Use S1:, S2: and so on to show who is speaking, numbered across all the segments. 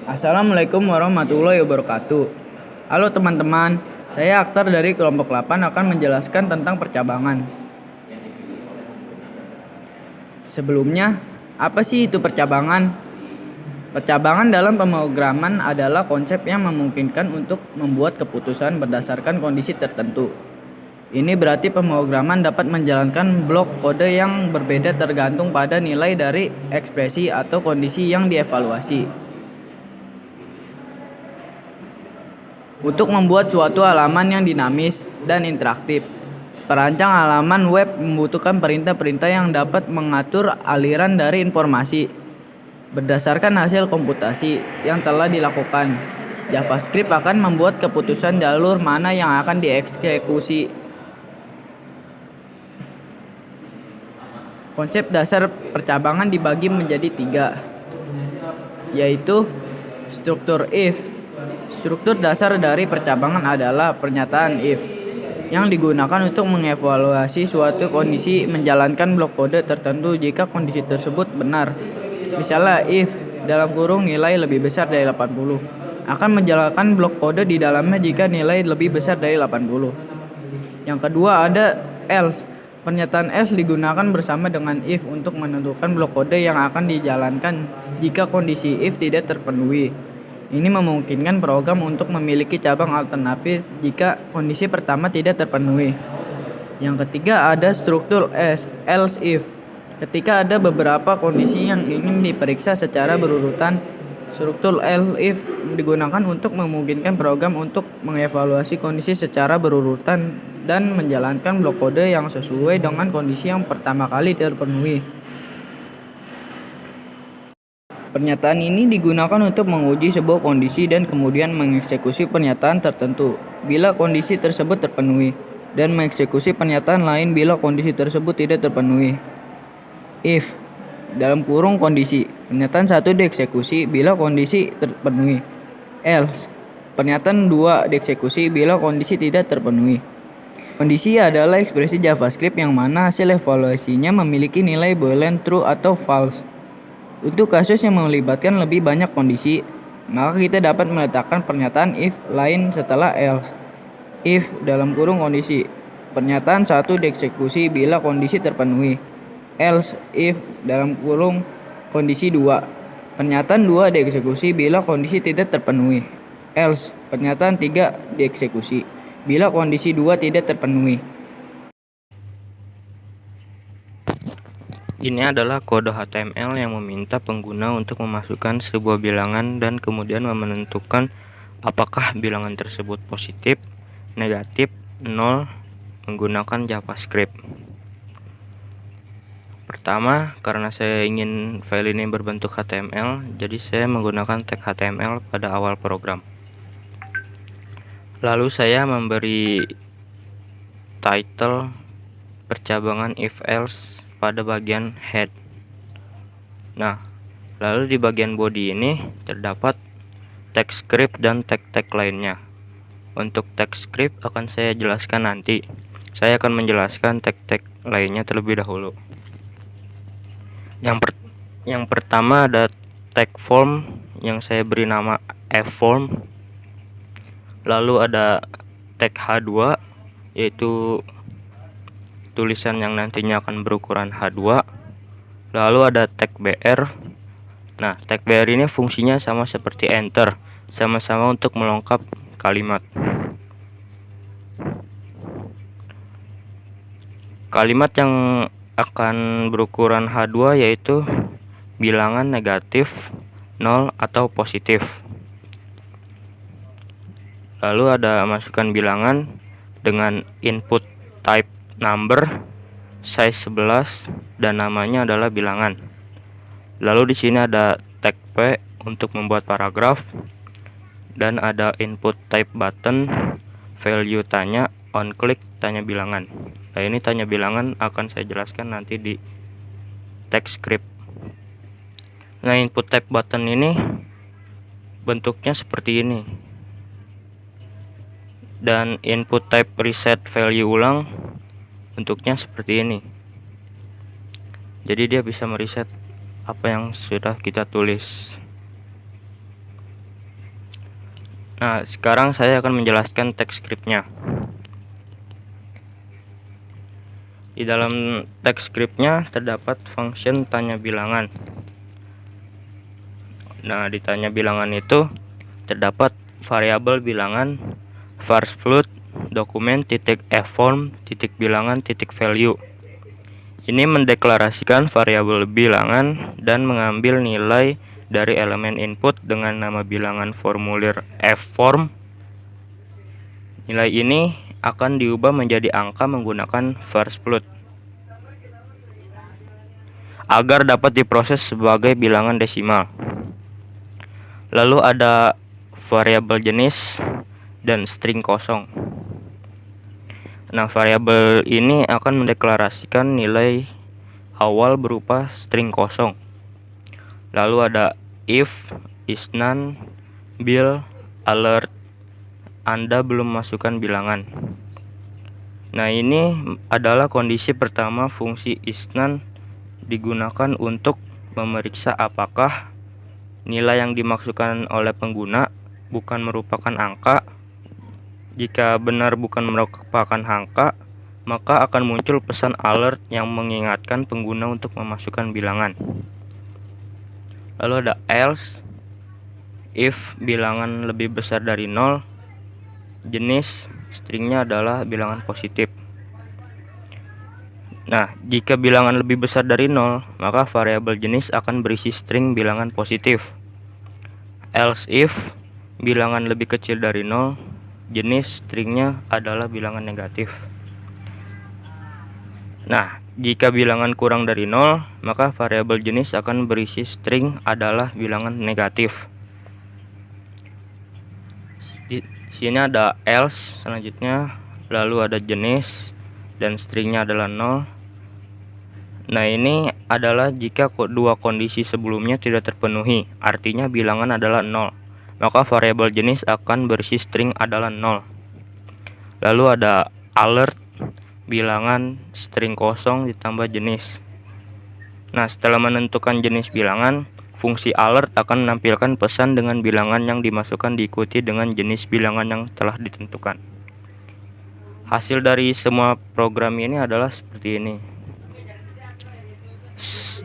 S1: Assalamualaikum warahmatullahi wabarakatuh. Halo teman-teman, saya Akhtar dari kelompok 8 akan menjelaskan tentang percabangan. Sebelumnya, apa sih itu percabangan? Percabangan dalam pemrograman adalah konsep yang memungkinkan untuk membuat keputusan berdasarkan kondisi tertentu. Ini berarti pemrograman dapat menjalankan blok kode yang berbeda tergantung pada nilai dari ekspresi atau kondisi yang dievaluasi. Untuk membuat suatu halaman yang dinamis dan interaktif, perancang halaman web membutuhkan perintah-perintah yang dapat mengatur aliran dari informasi berdasarkan hasil komputasi yang telah dilakukan. JavaScript akan membuat keputusan jalur mana yang akan dieksekusi. Konsep dasar percabangan dibagi menjadi 3, yaitu struktur if. Struktur dasar dari percabangan adalah pernyataan if yang digunakan untuk mengevaluasi suatu kondisi menjalankan blok kode tertentu jika kondisi tersebut benar. Misalnya if dalam kurung nilai lebih besar dari 80 akan menjalankan blok kode di dalamnya jika nilai lebih besar dari 80. Yang kedua ada else. Pernyataan else digunakan bersama dengan if untuk menentukan blok kode yang akan dijalankan jika kondisi if tidak terpenuhi. Ini memungkinkan program untuk memiliki cabang alternatif jika kondisi pertama tidak terpenuhi. Yang ketiga ada struktur else if. Ketika ada beberapa kondisi yang ingin diperiksa secara berurutan, struktur else if digunakan untuk memungkinkan program untuk mengevaluasi kondisi secara berurutan dan menjalankan blok kode yang sesuai dengan kondisi yang pertama kali terpenuhi. Pernyataan ini digunakan untuk menguji sebuah kondisi dan kemudian mengeksekusi pernyataan tertentu bila kondisi tersebut terpenuhi, dan mengeksekusi pernyataan lain bila kondisi tersebut tidak terpenuhi. If dalam kurung kondisi, pernyataan 1 dieksekusi bila kondisi terpenuhi. Else, pernyataan 2 dieksekusi bila kondisi tidak terpenuhi. Kondisi adalah ekspresi JavaScript yang mana hasil evaluasinya memiliki nilai boolean true atau false. Untuk kasus yang melibatkan lebih banyak kondisi, maka kita dapat meletakkan pernyataan if lain setelah else. If dalam kurung kondisi, pernyataan 1 dieksekusi bila kondisi terpenuhi. Else if dalam kurung kondisi 2, pernyataan 2 dieksekusi bila kondisi tidak terpenuhi. Else, pernyataan 3 dieksekusi bila kondisi 2 tidak terpenuhi.
S2: Ini adalah kode HTML yang meminta pengguna untuk memasukkan sebuah bilangan dan kemudian menentukan apakah bilangan tersebut positif, negatif, 0 menggunakan JavaScript. Pertama, karena saya ingin file ini berbentuk HTML, jadi saya menggunakan tag HTML pada awal program. Lalu saya memberi title percabangan if else pada bagian head. Nah, lalu di bagian body ini terdapat text script dan tag-tag lainnya. Untuk text script akan saya jelaskan nanti. Saya akan menjelaskan tag-tag lainnya terlebih dahulu. Yang pertama ada tag form yang saya beri nama fform. Lalu ada tag H2 yaitu tulisan yang nantinya akan berukuran H2. Lalu ada tag BR. Nah, tag BR ini fungsinya sama seperti enter, sama-sama untuk melengkap kalimat. Kalimat yang akan berukuran H2 yaitu bilangan negatif, 0 atau positif. Lalu ada masukkan bilangan dengan input type number, size 11 dan namanya adalah bilangan. Lalu di sini ada tag P untuk membuat paragraf dan ada input type button, value tanya, on click tanya bilangan. Nah, ini tanya bilangan akan saya jelaskan nanti di text script. Nah, input type button ini bentuknya seperti ini. Dan input type reset value ulang bentuknya seperti ini. Jadi dia bisa mereset apa yang sudah kita tulis. Nah, sekarang saya akan menjelaskan teks scriptnya. Di dalam teks scriptnya terdapat function tanya bilangan. Nah, di tanya bilangan itu terdapat variabel bilangan var float dokumen titik fform titik bilangan titik value. Ini mendeklarasikan variabel bilangan dan mengambil nilai dari elemen input dengan nama bilangan formulir fform. Nilai ini akan diubah menjadi angka menggunakan var float agar dapat diproses sebagai bilangan desimal. Lalu ada variabel jenis dan string kosong. Nah, variabel ini akan mendeklarasikan nilai awal berupa string kosong. Lalu ada if, is none, bill, alert, Anda belum masukkan bilangan. Nah, ini adalah kondisi pertama fungsi is none digunakan untuk memeriksa apakah nilai yang dimaksudkan oleh pengguna bukan merupakan angka. Jika benar bukan merupakan angka, maka akan muncul pesan alert yang mengingatkan pengguna untuk memasukkan bilangan. Lalu ada else, if bilangan lebih besar dari 0, jenis stringnya adalah bilangan positif. Nah, jika bilangan lebih besar dari 0, maka variabel jenis akan berisi string bilangan positif. Else if bilangan lebih kecil dari 0, jenis stringnya adalah bilangan negatif. Nah, jika bilangan kurang dari 0, maka variabel jenis akan berisi string adalah bilangan negatif. Di sini ada else selanjutnya, lalu ada jenis dan stringnya adalah 0. Nah, ini adalah jika dua kondisi sebelumnya tidak terpenuhi, artinya bilangan adalah 0. Maka variabel jenis akan berisi string adalah 0. Lalu ada alert, bilangan string kosong ditambah jenis. Nah, setelah menentukan jenis bilangan, fungsi alert akan menampilkan pesan dengan bilangan yang dimasukkan diikuti dengan jenis bilangan yang telah ditentukan. Hasil dari semua program ini adalah seperti ini.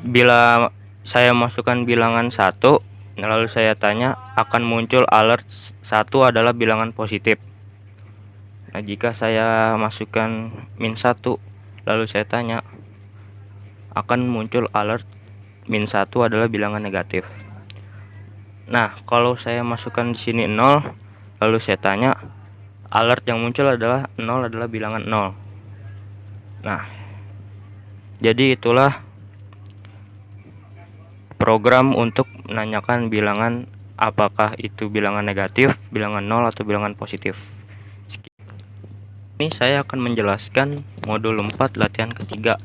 S2: Bila saya masukkan bilangan 1, lalu saya tanya, akan muncul alert 1 adalah bilangan positif. Nah, jika saya masukkan -1, lalu saya tanya, akan muncul alert -1 adalah bilangan negatif. Nah, kalau saya masukkan di sini 0, lalu saya tanya, alert yang muncul adalah 0 adalah bilangan 0. Nah, jadi itulah program untuk menanyakan bilangan apakah itu bilangan negatif, bilangan 0 atau bilangan positif. Ini saya akan menjelaskan modul 4 latihan ketiga,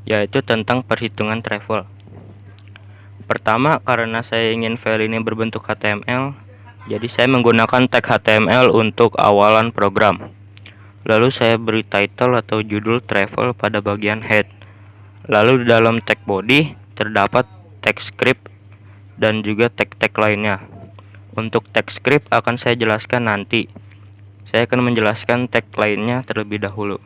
S2: yaitu tentang perhitungan travel. Pertama, karena saya ingin file ini berbentuk HTML, jadi saya menggunakan tag HTML untuk awalan program. Lalu saya beri title atau judul travel pada bagian head. Lalu di dalam tag body terdapat tag script dan juga tag-tag lainnya. Untuk tag script akan saya jelaskan nanti. Saya akan menjelaskan tag lainnya terlebih dahulu.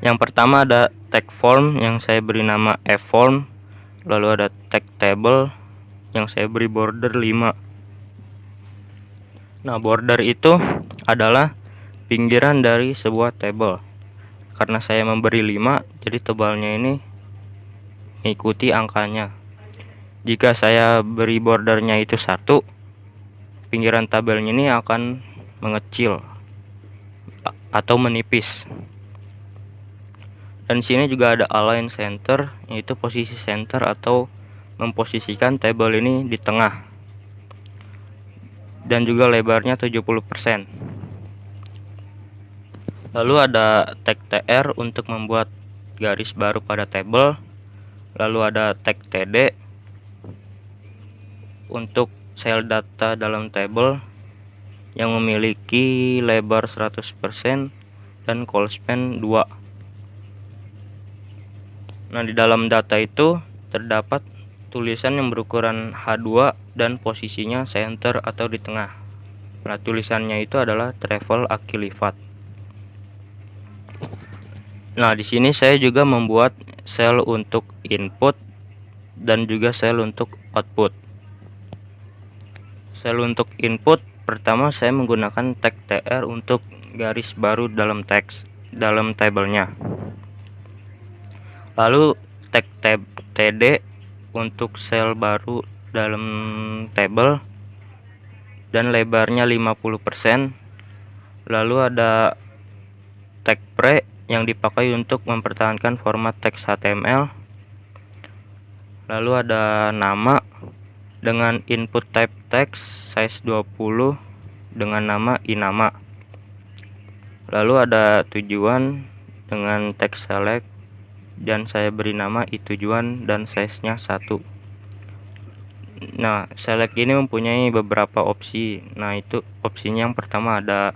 S2: Yang pertama ada tag form yang saya beri nama fform. Lalu ada tag table yang saya beri border 5. Nah, border itu adalah pinggiran dari sebuah table. Karena saya memberi 5, jadi tebalnya ini mengikuti angkanya. Jika saya beri bordernya itu 1, pinggiran tabelnya ini akan mengecil atau menipis. Dan sini juga ada align center, yaitu posisi center atau memposisikan tabel ini di tengah. Dan juga lebarnya 70%. Lalu ada tag tr untuk membuat garis baru pada tabel. Lalu ada tag td untuk sel data dalam tabel yang memiliki lebar 100% dan call span 2. Nah, di dalam data itu terdapat tulisan yang berukuran H2 dan posisinya center atau di tengah. Nah, tulisannya itu adalah travel aki lipat. Nah, di sini saya juga membuat sel untuk input dan juga sel untuk output. Sel untuk input pertama saya menggunakan tag tr untuk garis baru dalam teks dalam tabelnya. Lalu tag td untuk sel baru dalam tabel dan lebarnya 50%. Lalu ada tag pre yang dipakai untuk mempertahankan format teks HTML. Lalu ada nama dengan input type text size 20 dengan nama inama. Lalu ada tujuan dengan text select dan saya beri nama itujuan dan size-nya 1. Nah, select ini mempunyai beberapa opsi. Nah, itu opsinya yang pertama ada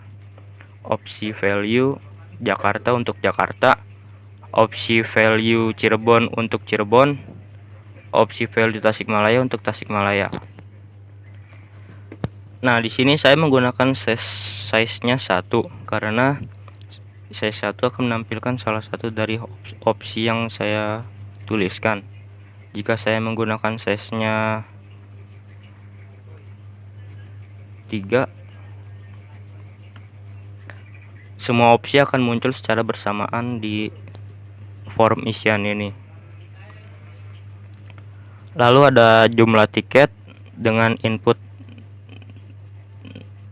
S2: opsi value Jakarta untuk Jakarta, opsi value Cirebon untuk Cirebon, opsi value Tasikmalaya untuk Tasikmalaya. Nah, di sini saya menggunakan size-nya 1 karena size 1 akan menampilkan salah satu dari opsi yang saya tuliskan. Jika saya menggunakan size-nya 3, semua opsi akan muncul secara bersamaan di form isian ini. Lalu ada jumlah tiket dengan input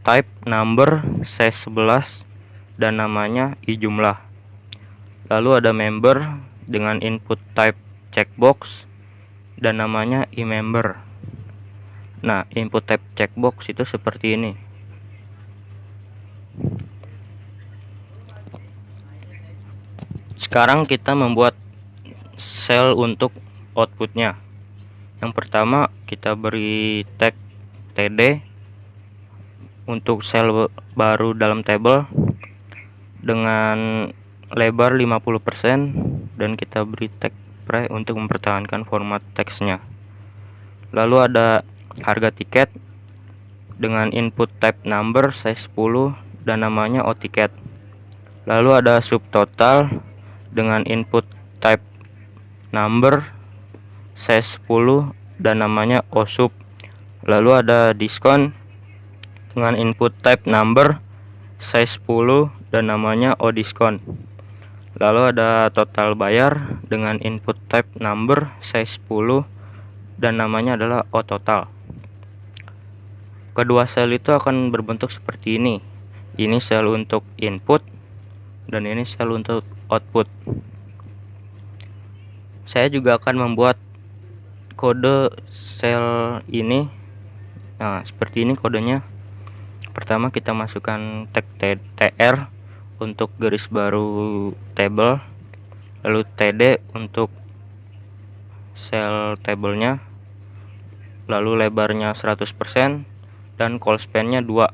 S2: type number size 11 dan namanya ijumlah. Lalu ada member dengan input type checkbox dan namanya imember. Nah, input type checkbox itu seperti ini. Sekarang kita membuat sel untuk outputnya. Yang pertama kita beri tag td untuk sel baru dalam tabel dengan lebar 50% dan kita beri tag pre untuk mempertahankan format teksnya. Lalu ada harga tiket dengan input type number size 10 dan namanya otiket. Lalu ada subtotal dengan input type number size 10 dan namanya osub. Lalu ada diskon dengan input type number size 10 dan namanya odiskon. Lalu ada total bayar dengan input type number size 10 dan namanya adalah ototal. Kedua sel itu akan berbentuk seperti ini. Ini sel untuk input dan ini sel untuk output. Saya juga akan membuat kode sel ini. Nah, seperti ini kodenya. Pertama kita masukkan tag tr untuk garis baru table, lalu td untuk sel tabelnya, lalu lebarnya 100% dan call span-nya 2.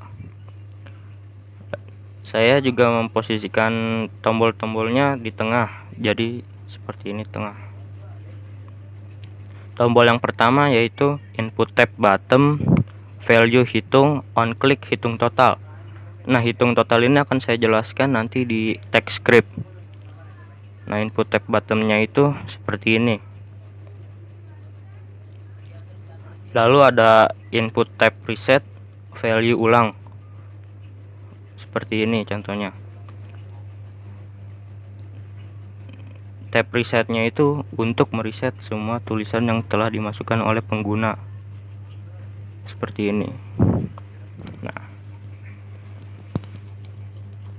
S2: Saya juga memposisikan tombol-tombolnya di tengah, jadi seperti ini tengah. Tombol yang pertama yaitu input tab bottom, value hitung, on click hitung total. Nah, hitung total ini akan saya jelaskan nanti di text script. Nah, input tab bottomnya itu seperti ini. Lalu ada input tab reset, value ulang. Seperti ini contohnya. Tab resetnya itu untuk mereset semua tulisan yang telah dimasukkan oleh pengguna. Seperti ini. Nah,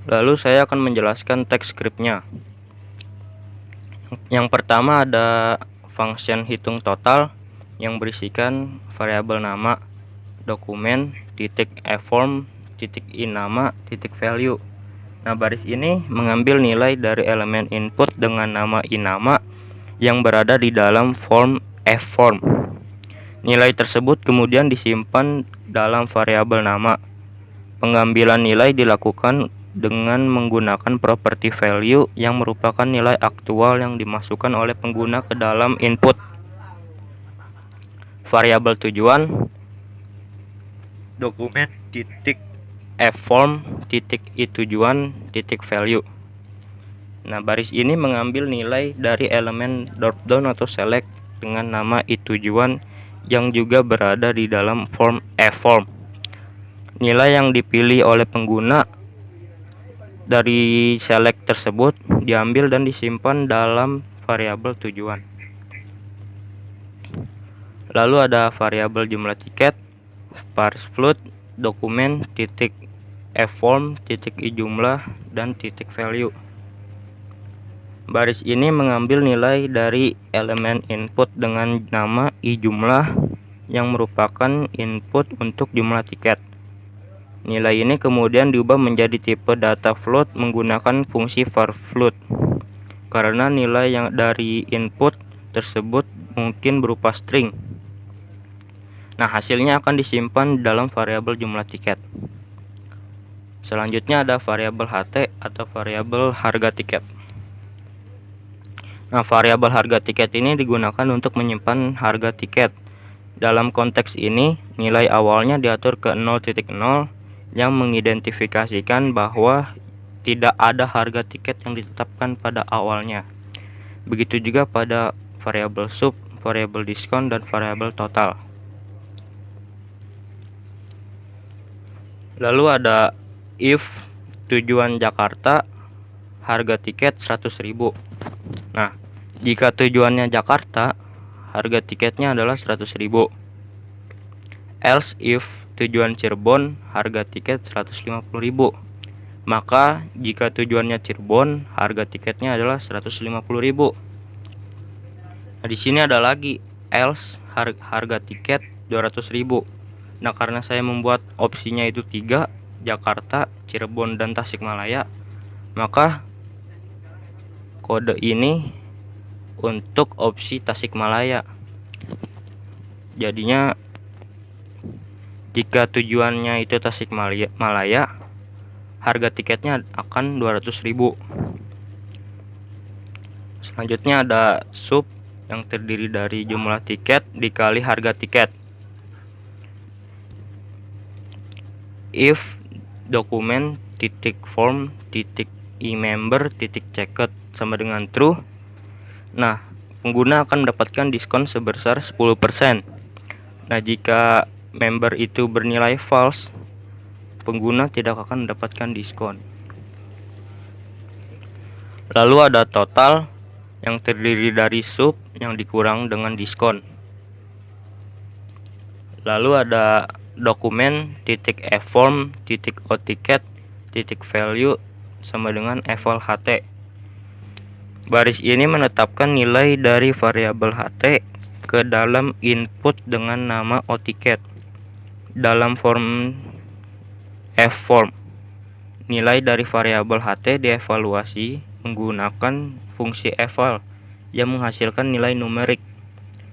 S2: lalu saya akan menjelaskan text scriptnya. Yang pertama ada function hitung total yang berisikan variabel nama, dokumen, titik form, titik in nama, titik value. Nah, baris ini mengambil nilai dari elemen input dengan nama inama yang berada di dalam form form. Nilai tersebut kemudian disimpan dalam variabel nama. Pengambilan nilai dilakukan dengan menggunakan properti value yang merupakan nilai aktual yang dimasukkan oleh pengguna ke dalam input. Variabel tujuan, dokumen, titik fform titik i tujuan titik value. Nah, baris ini mengambil nilai dari elemen dropdown atau select dengan nama i tujuan yang juga berada di dalam form fform. Nilai yang dipilih oleh pengguna dari select tersebut diambil dan disimpan dalam variabel tujuan. Lalu ada variabel jumlah tiket, parse float, dokumen, titik fform, titik i jumlah, dan titik value. Baris ini mengambil nilai dari elemen input dengan nama i jumlah yang merupakan input untuk jumlah tiket. Nilai ini kemudian diubah menjadi tipe data float menggunakan fungsi var float. Karena nilai yang dari input tersebut mungkin berupa string. Nah, hasilnya akan disimpan dalam variabel jumlah tiket. Selanjutnya ada variabel ht atau variabel harga tiket. Nah, variabel harga tiket ini digunakan untuk menyimpan harga tiket. Dalam konteks ini, nilai awalnya diatur ke 0.0 yang mengidentifikasikan bahwa tidak ada harga tiket yang ditetapkan pada awalnya. Begitu juga pada variabel sub, variabel diskon, dan variabel total. Lalu ada if tujuan Jakarta, harga tiket 100.000. Nah, jika tujuannya Jakarta, harga tiketnya adalah 100.000. Else if tujuan Cirebon, harga tiket 150.000. Maka jika tujuannya Cirebon, harga tiketnya adalah 150.000. Nah, di sini ada lagi else harga tiket 200.000. Nah, karena saya membuat opsinya itu 3, Jakarta, Cirebon, dan Tasikmalaya, maka kode ini untuk opsi Tasikmalaya. Jadinya jika tujuannya itu Tasikmalaya, harga tiketnya akan 200.000. Selanjutnya ada sub yang terdiri dari jumlah tiket dikali harga tiket. If dokumen titik form titik i-member titik checked sama dengan true, nah, pengguna akan mendapatkan diskon sebesar 10%. Nah, jika member itu bernilai false, pengguna tidak akan mendapatkan diskon. Lalu ada total yang terdiri dari sub yang dikurang dengan diskon. Lalu ada dokumen titik fform titik otiket titik value sama dengan eval ht. Baris ini menetapkan nilai dari variabel ht ke dalam input dengan nama otiket dalam form fform. Nilai dari variabel ht dievaluasi menggunakan fungsi eval yang menghasilkan nilai numerik.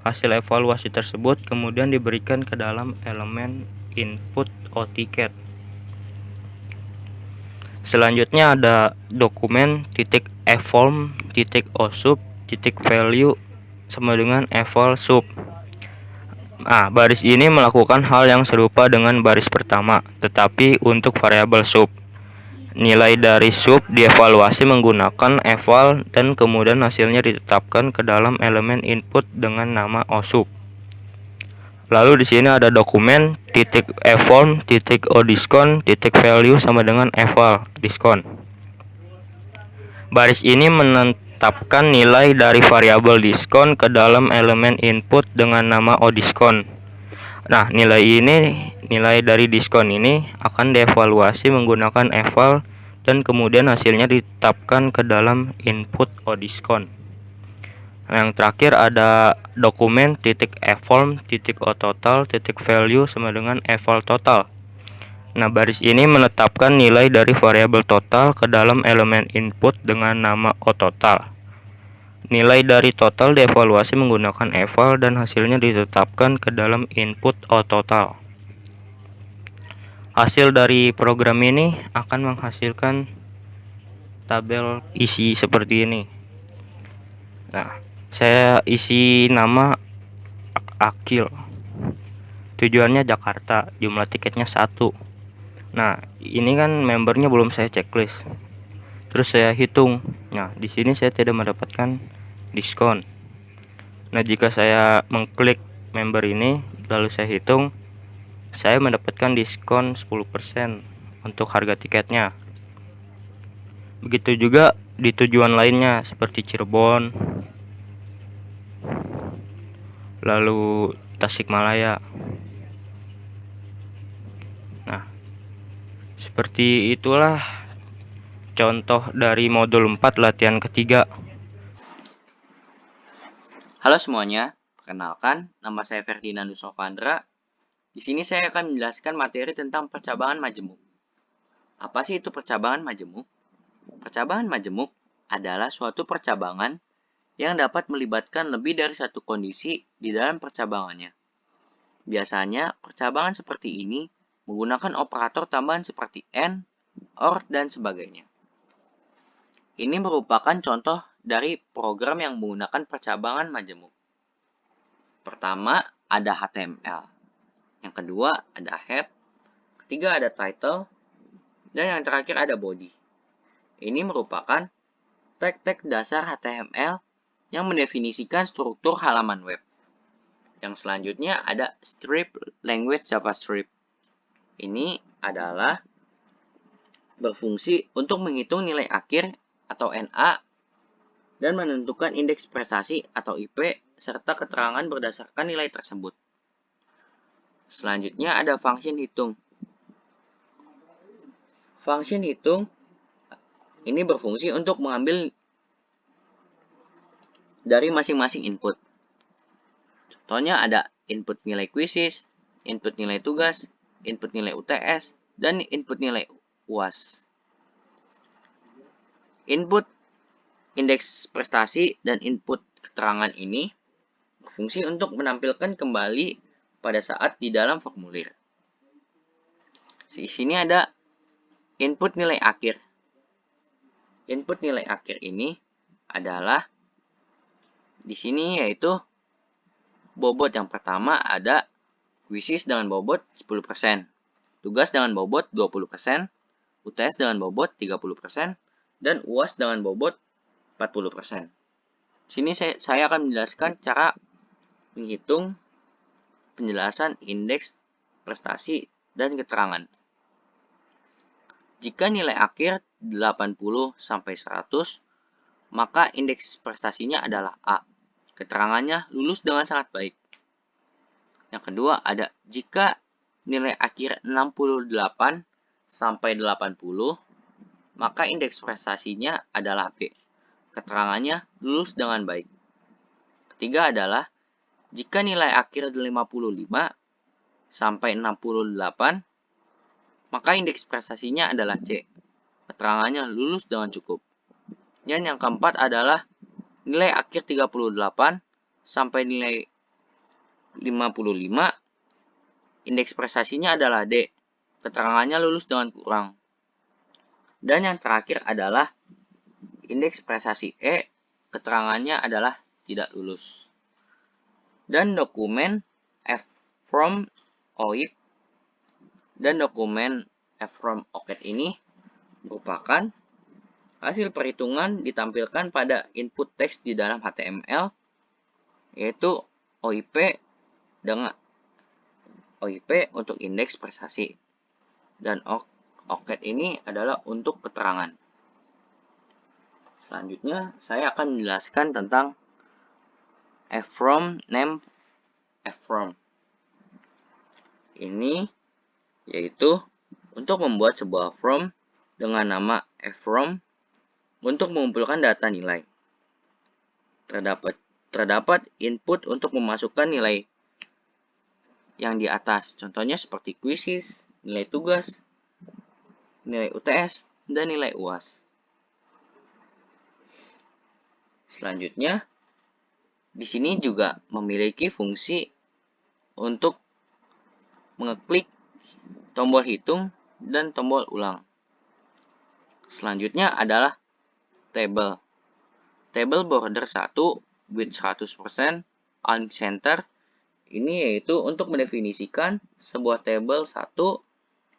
S2: Hasil evaluasi tersebut kemudian diberikan ke dalam elemen input otiket. Selanjutnya ada dokumen titik fform titik osub titik value sama dengan eval sub. Nah, baris ini melakukan hal yang serupa dengan baris pertama, tetapi untuk variabel sub. Nilai dari sub dievaluasi menggunakan eval dan kemudian hasilnya ditetapkan ke dalam elemen input dengan nama osub. Lalu di sini ada dokumen titik fform titik odiskon titik value sama dengan eval diskon. Baris ini menetapkan nilai dari variabel diskon ke dalam elemen input dengan nama odiskon. Nah, nilai dari diskon ini akan dievaluasi menggunakan eval dan kemudian hasilnya ditetapkan ke dalam input odiskon. Nah, yang terakhir ada dokumen titik fform titik ototal titik value sama dengan eval total. Nah, baris ini menetapkan nilai dari variabel total ke dalam elemen input dengan nama ototal. Nilai dari total dievaluasi menggunakan eval dan hasilnya ditetapkan ke dalam input ototal. Hasil dari program ini akan menghasilkan tabel isi seperti ini. Nah, saya isi nama Akil. Tujuannya Jakarta, jumlah tiketnya 1. Nah, ini kan membernya belum saya checklist. Terus saya hitung. Nah, di sini saya tidak mendapatkan diskon. Nah, jika saya mengklik member ini lalu saya hitung, saya mendapatkan diskon 10% untuk harga tiketnya. Begitu juga di tujuan lainnya seperti Cirebon, lalu Tasikmalaya. Nah, seperti itulah contoh dari modul 4 latihan ketiga.
S1: Halo semuanya, perkenalkan nama saya Ferdinand Sofandra. Di sini saya akan menjelaskan materi tentang percabangan majemuk. Apa sih itu percabangan majemuk? Percabangan majemuk adalah suatu percabangan yang dapat melibatkan lebih dari satu kondisi di dalam percabangannya. Biasanya, percabangan seperti ini menggunakan operator tambahan seperti AND, OR, dan sebagainya. Ini merupakan contoh dari program yang menggunakan percabangan majemuk. Pertama, ada HTML. Yang kedua, ada head. Ketiga, ada title. Dan yang terakhir, ada body. Ini merupakan tag-tag dasar HTML yang mendefinisikan struktur halaman web. Yang selanjutnya ada strip language JavaScript. Ini adalah berfungsi untuk menghitung nilai akhir atau NA dan menentukan indeks prestasi atau IP serta keterangan berdasarkan nilai tersebut. Selanjutnya ada function hitung. Function hitung ini berfungsi untuk mengambil dari masing-masing input. Contohnya ada input nilai kuisis, input nilai tugas, input nilai UTS, dan input nilai UAS. Input indeks prestasi dan input keterangan ini berfungsi untuk menampilkan kembali pada saat di dalam formulir. Di sini ada input nilai akhir. Input nilai akhir ini adalah di sini yaitu bobot yang pertama ada kuisis dengan bobot 10%, tugas dengan bobot 20%, UTS dengan bobot 30%, dan UAS dengan bobot 40%. Sini saya akan menjelaskan cara menghitung penjelasan indeks prestasi dan keterangan. Jika nilai akhir 80 sampai 100, maka indeks prestasinya adalah A. Keterangannya lulus dengan sangat baik. Yang kedua ada jika nilai akhir 68 sampai 80, maka indeks prestasinya adalah B. Keterangannya lulus dengan baik. Ketiga adalah jika nilai akhir 55 sampai 68, maka indeks prestasinya adalah C. Keterangannya lulus dengan cukup. Dan yang keempat adalah nilai akhir 38 sampai nilai 55, indeks prestasinya adalah D. Keterangannya lulus dengan kurang. Dan yang terakhir adalah indeks prestasi E. Keterangannya adalah tidak lulus. Dan dokumen F from OIP dan dokumen F from OCAD ini merupakan hasil perhitungan ditampilkan pada input teks di dalam HTML, yaitu OIP dengan OIP untuk indeks prestasi dan OCAD ini adalah untuk keterangan. Selanjutnya saya akan menjelaskan tentang F from name F from. Ini yaitu untuk membuat sebuah form dengan nama F-From untuk mengumpulkan data nilai. Terdapat input untuk memasukkan nilai yang di atas. Contohnya seperti kuisis, nilai tugas, nilai UTS, dan nilai UAS. Selanjutnya, di sini juga memiliki fungsi untuk mengeklik tombol hitung dan tombol ulang. Selanjutnya adalah table. Table border 1 with 100% on center. Ini yaitu untuk mendefinisikan sebuah table 1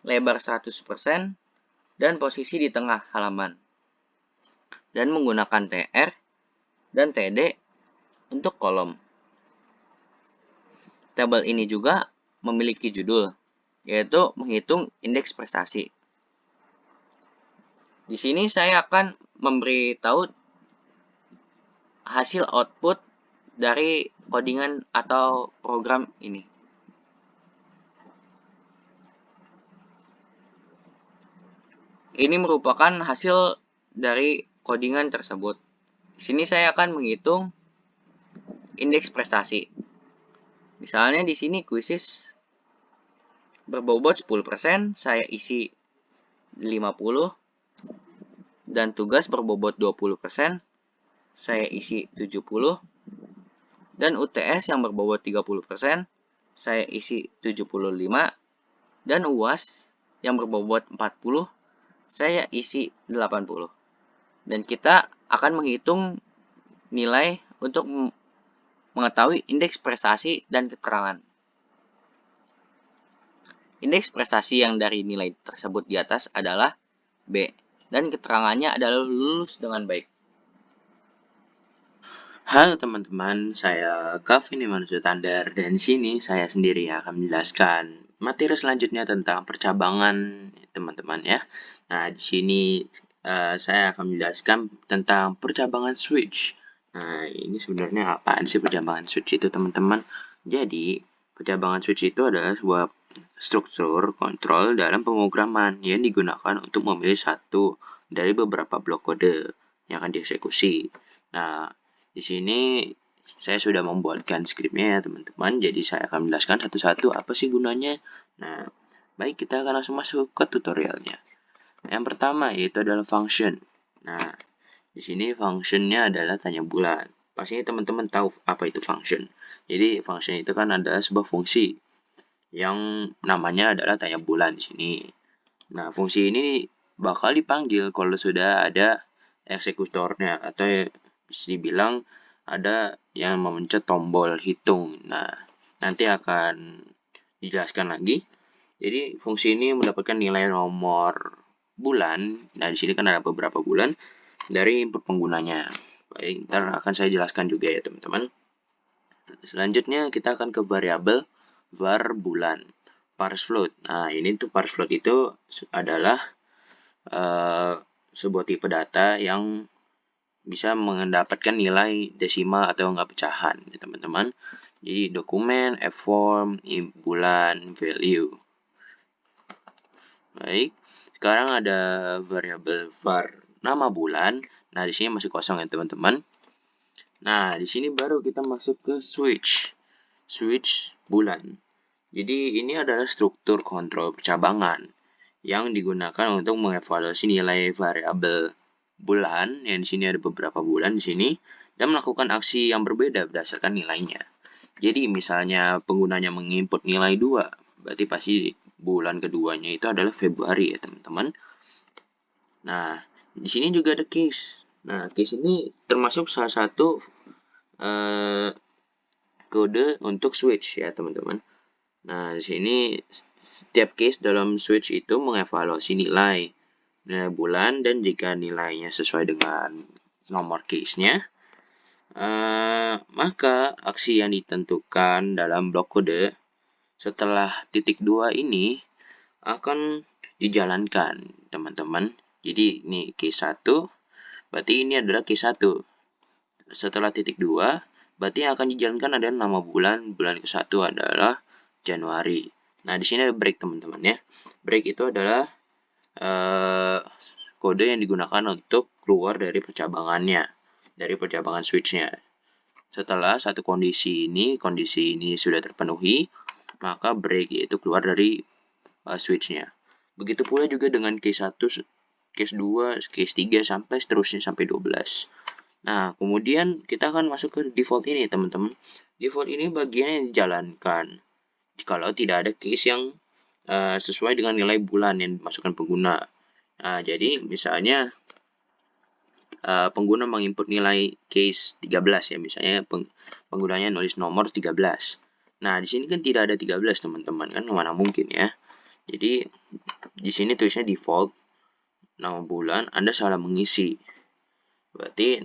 S1: lebar 100%, dan posisi di tengah halaman. Dan menggunakan TR dan TD untuk kolom. Tabel ini juga memiliki judul, yaitu menghitung indeks prestasi. Di sini saya akan memberitahu hasil output dari codingan atau program ini. Ini merupakan hasil dari codingan tersebut. Di sini saya akan menghitung indeks prestasi. Misalnya di sini kuisis berbobot 10%, saya isi 50, dan tugas berbobot 20%, saya isi 70, dan UTS yang berbobot 30%, saya isi 75, dan UAS yang berbobot 40, saya isi 80. Dan kita akan menghitung nilai untuk mengetahui indeks prestasi dan keterangan. Indeks prestasi yang dari nilai tersebut di atas adalah B, dan keterangannya adalah lulus dengan baik.
S3: Halo teman-teman, saya Kavin Imanus Tandar dan di sini saya sendiri yang akan menjelaskan materi selanjutnya tentang percabangan teman-teman ya. Nah, di sini saya akan menjelaskan tentang percabangan switch. Nah, ini sebenarnya apaan sih percabangan switch itu teman-teman? Jadi, percabangan switch itu adalah sebuah struktur kontrol dalam pemrograman yang digunakan untuk memilih satu dari beberapa blok kode yang akan dieksekusi. Nah, di sini saya sudah membuatkan skripnya ya teman-teman, jadi saya akan menjelaskan satu-satu apa sih gunanya. Nah, baik kita akan langsung masuk ke tutorialnya. Yang pertama yaitu adalah function. Nah, di sini functionnya adalah tanya bulan. Pastinya teman-teman tahu apa itu function. Jadi function itu kan adalah sebuah fungsi yang namanya adalah tanya bulan di sini. Nah, fungsi ini bakal dipanggil kalau sudah ada eksekutornya atau bisa dibilang ada yang memencet tombol hitung. Nah, nanti akan dijelaskan lagi. Jadi, fungsi ini mendapatkan nilai nomor bulan. Nah, di sini kan ada beberapa bulan dari input penggunanya. Baik, ntar akan saya jelaskan juga ya, teman-teman. Selanjutnya, kita akan ke variabel var bulan. Parse float. Nah, ini tuh parse float itu adalah sebuah tipe data yang bisa mendapatkan nilai desimal atau enggak pecahan ya teman-teman. Jadi dokumen, form, bulan, value. Baik, sekarang ada variabel var nama bulan. Nah, di sini masih kosong ya teman-teman. Nah, di sini baru kita masuk ke switch. Switch bulan. Jadi ini adalah struktur kontrol percabangan yang digunakan untuk mengevaluasi nilai variabel bulan, yang di sini ada beberapa bulan di sini, dan melakukan aksi yang berbeda berdasarkan nilainya. Jadi misalnya penggunanya menginput nilai 2, berarti pasti bulan keduanya itu adalah Februari ya teman-teman. Nah, di sini juga ada case. Nah, case ini termasuk salah satu kode untuk switch ya teman-teman. Nah, di sini setiap case dalam switch itu mengevaluasi nilai bulan, dan jika nilainya sesuai dengan nomor case-nya, maka aksi yang ditentukan dalam blok kode setelah titik 2 ini akan dijalankan, teman-teman. Jadi, ini case 1, berarti ini adalah case 1. Setelah titik 2, berarti yang akan dijalankan adalah nama bulan ke-1 adalah Januari. Nah, di sini ada break, teman-teman ya. Break itu adalah kode yang digunakan untuk keluar dari percabangannya, dari percabangan switch-nya. Setelah satu kondisi ini sudah terpenuhi, maka break yaitu keluar dari switch-nya. Begitu pula juga dengan case 1, case 2, case 3, sampai seterusnya sampai 12. Nah, kemudian kita akan masuk ke default ini, teman-teman. Default ini bagian yang dijalankan kalau tidak ada case yang sesuai dengan nilai bulan yang dimasukkan pengguna. Nah, jadi misalnya pengguna menginput nilai case 13 ya, misalnya penggunanya nulis nomor 13. Nah, di sini kan tidak ada 13 teman-teman, kan mana mungkin ya. Jadi di sini tulisnya default nama bulan, Anda salah mengisi. Berarti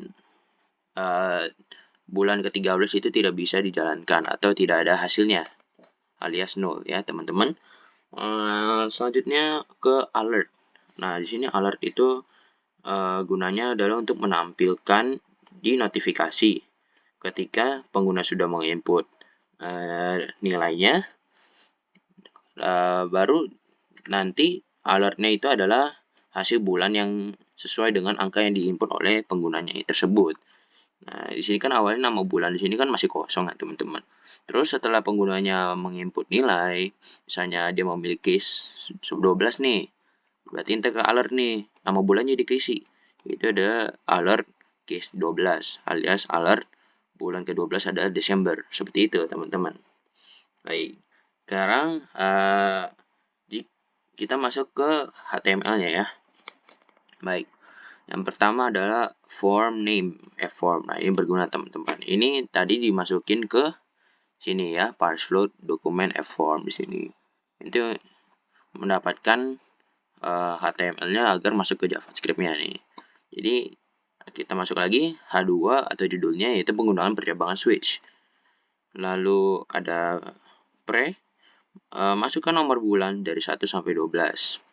S3: bulan ke-13 itu tidak bisa dijalankan atau tidak ada hasilnya, alias nol ya teman-teman. Selanjutnya ke alert. Nah, di sini alert itu gunanya adalah untuk menampilkan di notifikasi ketika pengguna sudah menginput nilainya, baru nanti alertnya itu adalah hasil bulan yang sesuai dengan angka yang diinput oleh penggunanya tersebut. Nah, di sini kan awalnya nama bulan di sini kan masih kosong ya teman-teman. Terus setelah penggunanya menginput nilai, misalnya dia memiliki 12 nih, berarti ntar ke alert nih, nama bulannya dikisi. Itu ada alert case 12 alias alert bulan ke-12 adalah Desember. Seperti itu teman-teman. Baik, sekarang kita masuk ke HTML-nya ya. Baik, yang pertama adalah form name, form. Nah, ini berguna teman-teman. Ini tadi dimasukin ke sini ya, parse float dokumen form di sini. Itu mendapatkan HTML-nya agar masuk ke JavaScript-nya nih. Jadi kita masuk lagi H2 atau judulnya yaitu penggunaan percabangan switch. Lalu ada pre, masukkan nomor bulan dari 1 sampai 12.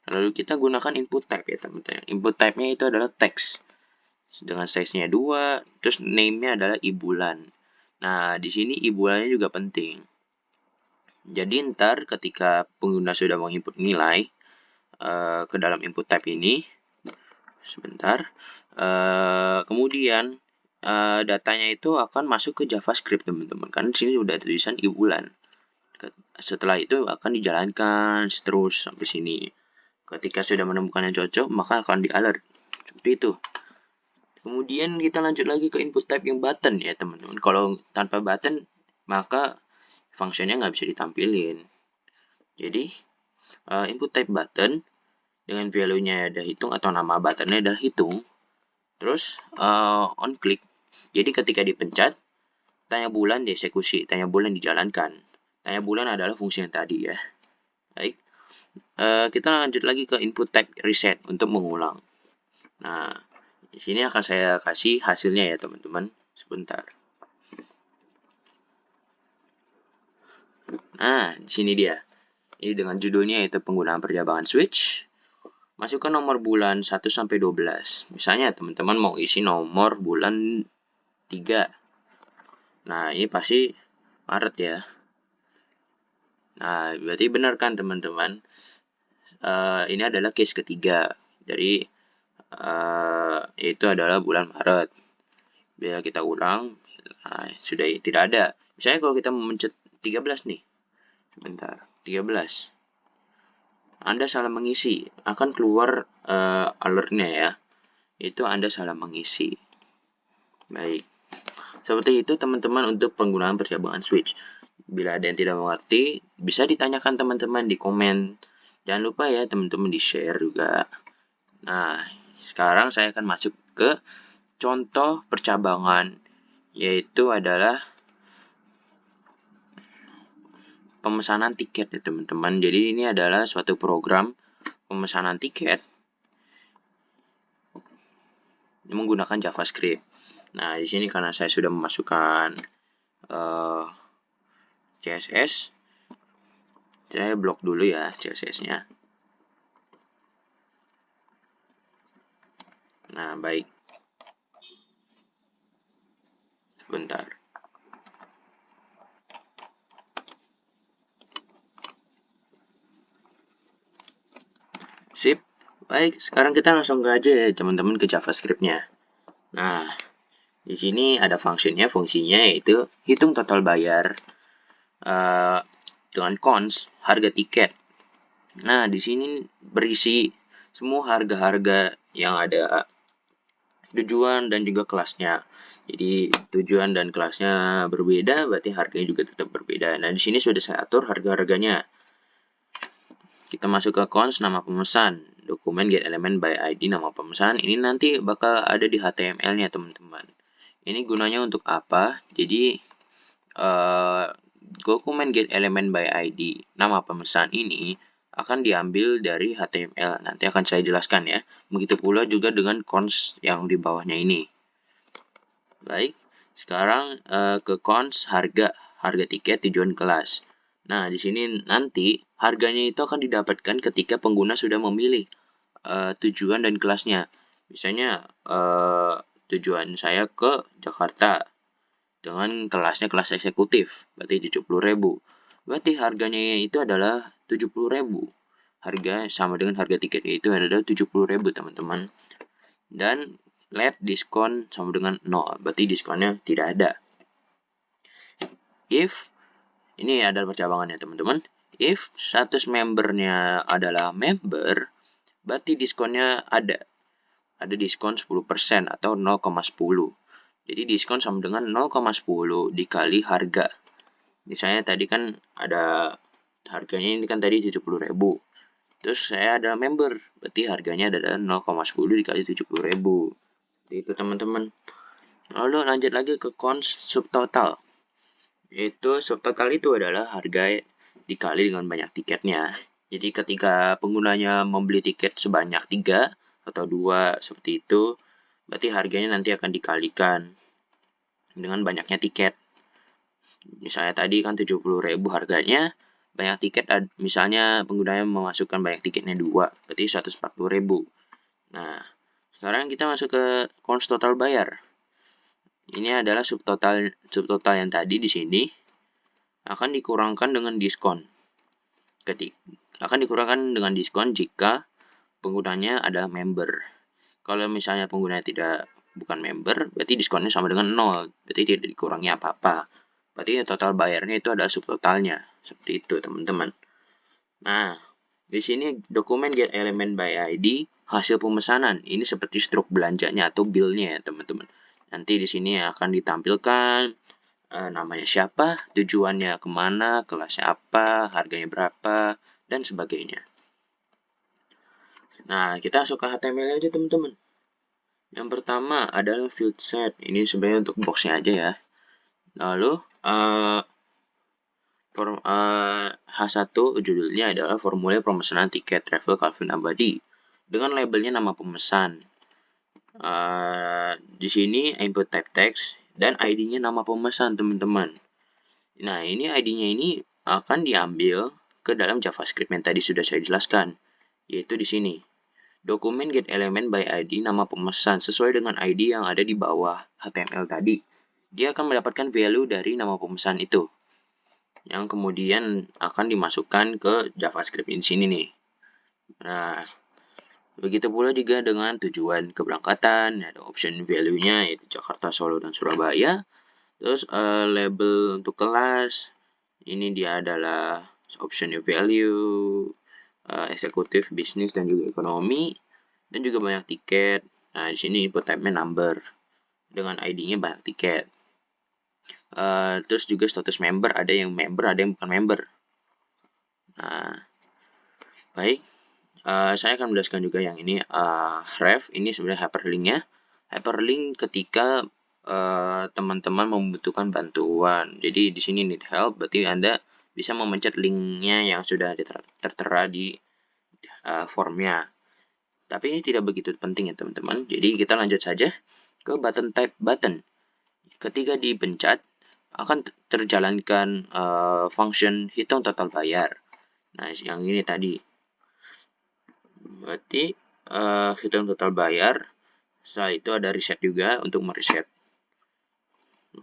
S3: Lalu kita gunakan input type ya teman-teman. Input type-nya itu adalah text dengan size-nya 2, terus name-nya adalah ibulan. Nah, di sini ibulannya juga penting. Jadi ntar ketika pengguna sudah menginput nilai ke dalam input type ini, sebentar, kemudian datanya itu akan masuk ke JavaScript teman-teman. Karena di sini sudah tulisan ibulan. Setelah itu akan dijalankan terus sampai sini. Ketika sudah menemukan yang cocok, maka akan di-alert. Seperti itu. Kemudian kita lanjut lagi ke input type yang button ya teman-teman. Kalau tanpa button, maka fungsinya nggak bisa ditampilin. Jadi, input type button dengan value-nya ada hitung atau nama buttonnya adalah hitung. Terus, on click. Jadi ketika dipencet, tanya bulan dieksekusi, tanya bulan dijalankan. Tanya bulan adalah fungsi yang tadi ya. Baik. Kita lanjut lagi ke input type reset untuk mengulang. Nah, di sini akan saya kasih hasilnya ya teman-teman. Sebentar. Nah, di sini dia. Ini dengan judulnya yaitu penggunaan percabangan switch. Masukkan nomor bulan 1 sampai 12. Misalnya teman-teman mau isi nomor bulan 3. Nah, ini pasti Maret ya. Nah, berarti benar kan teman-teman? Ini adalah case ketiga. Jadi, itu adalah bulan Maret. Bila kita ulang, nah, sudah tidak ada. Misalnya kalau kita memencet 13 nih. Bentar, 13. Anda salah mengisi. Akan keluar alertnya ya. Itu Anda salah mengisi. Baik. Seperti itu teman-teman untuk penggunaan percabangan switch. Bila ada yang tidak mengerti, bisa ditanyakan teman-teman di komen. Jangan lupa ya teman-teman di-share juga. Nah, sekarang saya akan masuk ke contoh percabangan, yaitu adalah pemesanan tiket ya teman-teman. Jadi ini adalah suatu program pemesanan tiket menggunakan JavaScript. Nah, di sini karena saya sudah memasukkan CSS, saya blok dulu ya CSS-nya. Nah, baik. Sebentar. Sip. Baik, sekarang kita langsung aja ya teman-teman ke JavaScript-nya. Nah, di sini ada fungsinya yaitu hitung total bayar dengan cons harga tiket. Nah, di sini berisi semua harga-harga yang ada tujuan dan juga kelasnya. Jadi tujuan dan kelasnya berbeda, berarti harganya juga tetap berbeda. Nah, di sini sudah saya atur harga-harganya. Kita masuk ke cons nama pemesan, dokumen get element by ID nama pemesan. Ini nanti bakal ada di HTML-nya teman-teman. Ini gunanya untuk apa? Jadi dokumen get element by ID nama pemesan ini akan diambil dari HTML. Nanti akan saya jelaskan ya. Begitu pula juga dengan cons yang di bawahnya ini. Baik, sekarang ke cons harga tiket tujuan kelas. Nah, di sini nanti harganya itu akan didapatkan ketika pengguna sudah memilih tujuan dan kelasnya. Misalnya tujuan saya ke Jakarta dengan kelasnya kelas eksekutif, berarti 70.000. Berarti harganya itu adalah 70.000. Harga sama dengan harga tiketnya itu adalah 70.000, teman-teman. Dan let diskon sama dengan 0, berarti diskonnya tidak ada. If, ini adalah percabangannya teman-teman. If status membernya adalah member, berarti diskonnya ada. Ada diskon 10% atau 0,10. Jadi diskon sama dengan 0,10 dikali harga. Misalnya tadi kan ada harganya ini kan tadi 70.000. Terus saya ada member, berarti harganya adalah 0,10 dikali 70.000. Itu teman-teman. Lalu lanjut lagi ke cons subtotal. Itu subtotal itu adalah harga dikali dengan banyak tiketnya. Jadi ketika penggunanya membeli tiket sebanyak 3 atau 2 seperti itu, berarti harganya nanti akan dikalikan dengan banyaknya tiket. Misalnya tadi kan 70.000 harganya, banyak tiket misalnya penggunanya memasukkan banyak tiketnya 2, berarti 140.000. Nah, sekarang kita masuk ke cons total bayar. Ini adalah subtotal yang tadi di sini akan dikurangkan dengan diskon. Akan dikurangkan dengan diskon jika penggunanya adalah member. Kalau misalnya penggunanya bukan member, berarti diskonnya sama dengan 0, berarti tidak dikurangi apa-apa. Berarti total bayarnya itu adalah subtotalnya. Seperti itu, teman-teman. Nah, di sini dokumen get element by ID hasil pemesanan. Ini seperti struk belanjanya atau bill-nya ya, teman-teman. Nanti di sini akan ditampilkan namanya siapa, tujuannya kemana, kelasnya apa, harganya berapa, dan sebagainya. Nah, kita masuk ke HTML aja, teman-teman. Yang pertama adalah field set. Ini sebenarnya untuk boxnya aja ya. Lalu H1 judulnya adalah formulir pemesanan tiket travel Calvin Abadi dengan labelnya nama pemesan. Di sini input type text dan ID-nya nama pemesan, teman-teman. Nah, ini ID-nya ini akan diambil ke dalam JavaScript yang tadi sudah saya jelaskan, yaitu di sini. Dokumen get element by ID nama pemesan sesuai dengan ID yang ada di bawah HTML tadi. Dia akan mendapatkan value dari nama pemesan itu, yang kemudian akan dimasukkan ke JavaScript di sini nih. Nah, begitu pula juga dengan tujuan keberangkatan, ada option value-nya yaitu Jakarta, Solo, dan Surabaya. Terus label untuk kelas, ini dia adalah option value, eksekutif, bisnis, dan juga ekonomi, dan juga banyak tiket. Nah, di sini input type-nya number dengan ID-nya banyak tiket. Terus juga status member, ada yang member, ada yang bukan member. Nah, baik. Saya akan menjelaskan juga yang ini ref, ini sebenarnya hyperlink-nya. Hyperlink ketika teman-teman membutuhkan bantuan. Jadi di sini need help, berarti Anda bisa memencet link-nya yang sudah tertera di formnya. Tapi ini tidak begitu penting ya teman-teman. Jadi kita lanjut saja ke button type button. Ketika dipencet akan terjalankan function hitung total bayar. Nah, yang ini tadi. Berarti hitung total bayar. Setelah itu ada reset juga untuk mereset.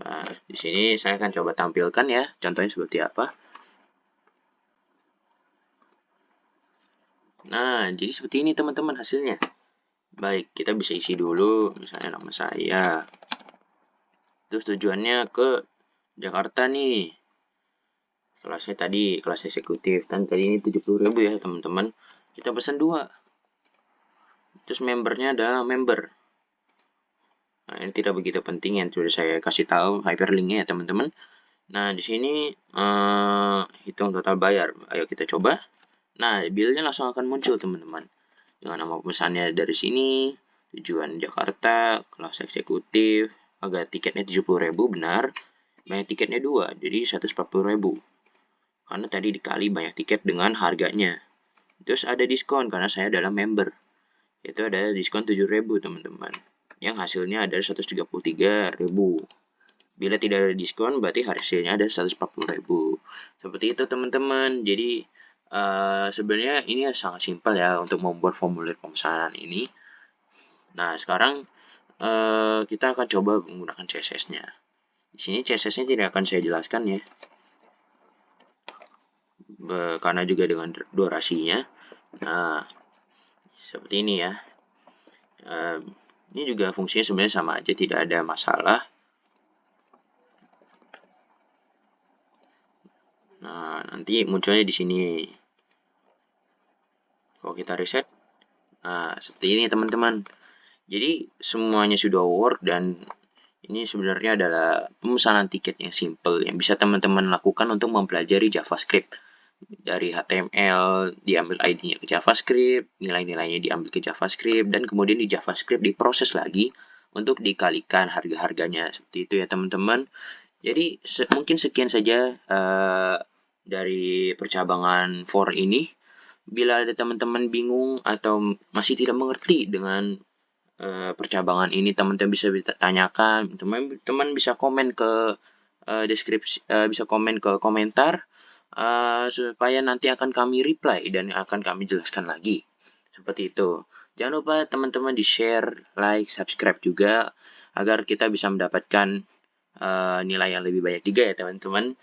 S3: Nah, di sini saya akan coba tampilkan ya, contohnya seperti apa. Nah, jadi seperti ini teman-teman hasilnya. Baik, kita bisa isi dulu, misalnya nama saya. Terus tujuannya ke Jakarta nih. Kelasnya tadi, kelas eksekutif. Dan tadi ini 70.000 ya teman-teman. Kita pesan 2. Terus membernya adalah member. Nah, ini tidak begitu penting yang sudah saya kasih tahu hyperlinknya ya teman-teman. Nah, di sini hitung total bayar. Ayo kita coba. Nah, bill-nya langsung akan muncul teman-teman. Dengan nama pemesannya dari sini, tujuan Jakarta, kelas eksekutif, harga tiketnya 70.000 benar. Banyak tiketnya 2, jadi 140.000. Karena tadi dikali banyak tiket dengan harganya. Terus ada diskon karena saya adalah member. Itu ada diskon 7.000 teman-teman. Yang hasilnya ada 133.000. Bila tidak ada diskon berarti hasilnya ada 140.000. Seperti itu teman-teman. Jadi sebenarnya ini sangat simpel ya untuk membuat formulir pemesanan ini. Nah, sekarang kita akan coba menggunakan CSS-nya. Di sini CSS-nya tidak akan saya jelaskan ya. Karena juga dengan durasinya. Nah, seperti ini ya. Ini juga fungsinya sebenarnya sama aja, tidak ada masalah. Nah, nanti munculnya di sini. Kalau kita reset, nah seperti ini teman-teman. Jadi semuanya sudah work dan ini sebenarnya adalah pemesanan tiket yang simple yang bisa teman-teman lakukan untuk mempelajari JavaScript. Dari HTML diambil ID-nya ke JavaScript, nilai-nilainya diambil ke JavaScript, dan kemudian di JavaScript diproses lagi untuk dikalikan harga-harganya. Seperti itu ya teman-teman. Jadi mungkin sekian saja dari percabangan for ini. Bila ada teman-teman bingung atau masih tidak mengerti dengan percabangan ini, teman-teman bisa tanyakan. Teman-teman bisa komen ke deskripsi, bisa komen ke komentar supaya nanti akan kami reply dan akan kami jelaskan lagi. Seperti itu. Jangan lupa teman-teman di-share, like, subscribe juga agar kita bisa mendapatkan nilai yang lebih banyak juga ya teman-teman.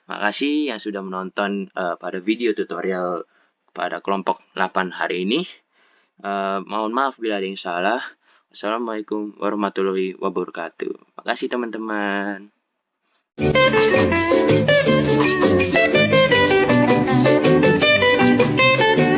S3: Makasih yang sudah menonton pada video tutorial pada kelompok 8 hari ini. Mohon maaf bila ada yang salah. Wassalamualaikum warahmatullahi wabarakatuh. Makasih teman-teman.